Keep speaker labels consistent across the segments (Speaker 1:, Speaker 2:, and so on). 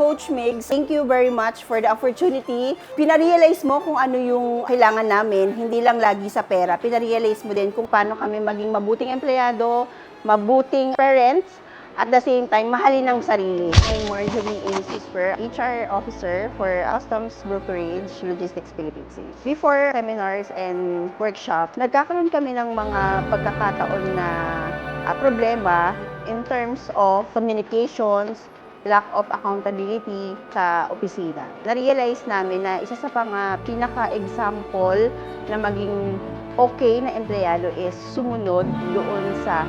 Speaker 1: Coach Migs, thank you very much for the opportunity. Pinarealize mo kung ano yung kailangan namin, hindi lang lagi sa pera. Pinarealize mo din kung paano kami maging mabuting empleyado, mabuting parents, at the same time, mahalin ang sarili. I'm Marjorie Incisper, HR Officer for Customs Brokerage Logistics Philippines. Before seminars and workshop, nagkakaroon kami ng mga pagkakataon na problema in terms of communications, lack of accountability sa opisina. Na-realize namin na isa sa pinaka-example na maging okay na empleyado is sumunod doon sa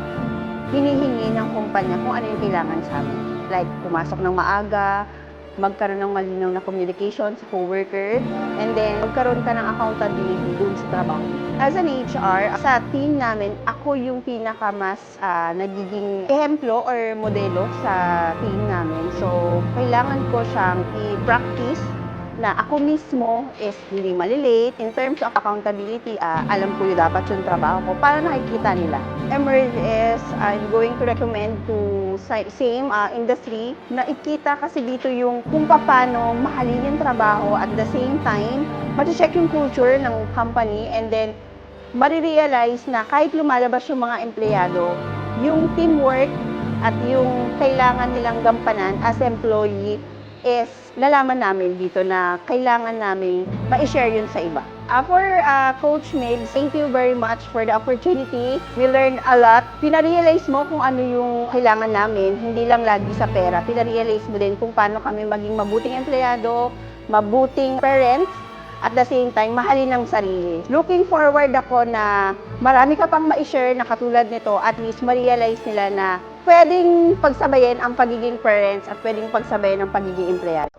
Speaker 1: hinihingi ng kumpanya kung ano yung kailangan sa amin. Like, pumasok ng maaga, magkaroon ng malinaw na communication sa coworker, and then magkaroon ka ng accountability dun sa trabaho. As an HR, sa team namin, ako yung pinakamas nagiging ehemplo or modelo sa team namin. So, kailangan ko siyang i-practice na ako mismo is hindi malilate. In terms of accountability, alam ko yung dapat yung trabaho ko para nakikita nila. Emerge is, I'm going to recommend to same industry na ikita kasi dito yung kung paano mahalin yung trabaho at the same time, mati-check yung culture ng company and then marirealize na kahit lumalabas yung mga empleyado, yung teamwork at yung kailangan nilang gampanan as employee is nalaman namin dito na kailangan namin ma-share yun sa iba. For Coach Migs, thank you very much for the opportunity. We learned a lot. Pinarealize mo kung ano yung kailangan namin, hindi lang lagi sa pera. Pinarealize mo din kung paano kami maging mabuting empleyado, mabuting parents, at the same time, mahalin ang sarili. Looking forward ako na marami ka pang ma-share na katulad nito, at least ma-realize nila na pwedeng pagsabayin ang pagiging parents at pwedeng pagsabayin ang pagiging empleyado.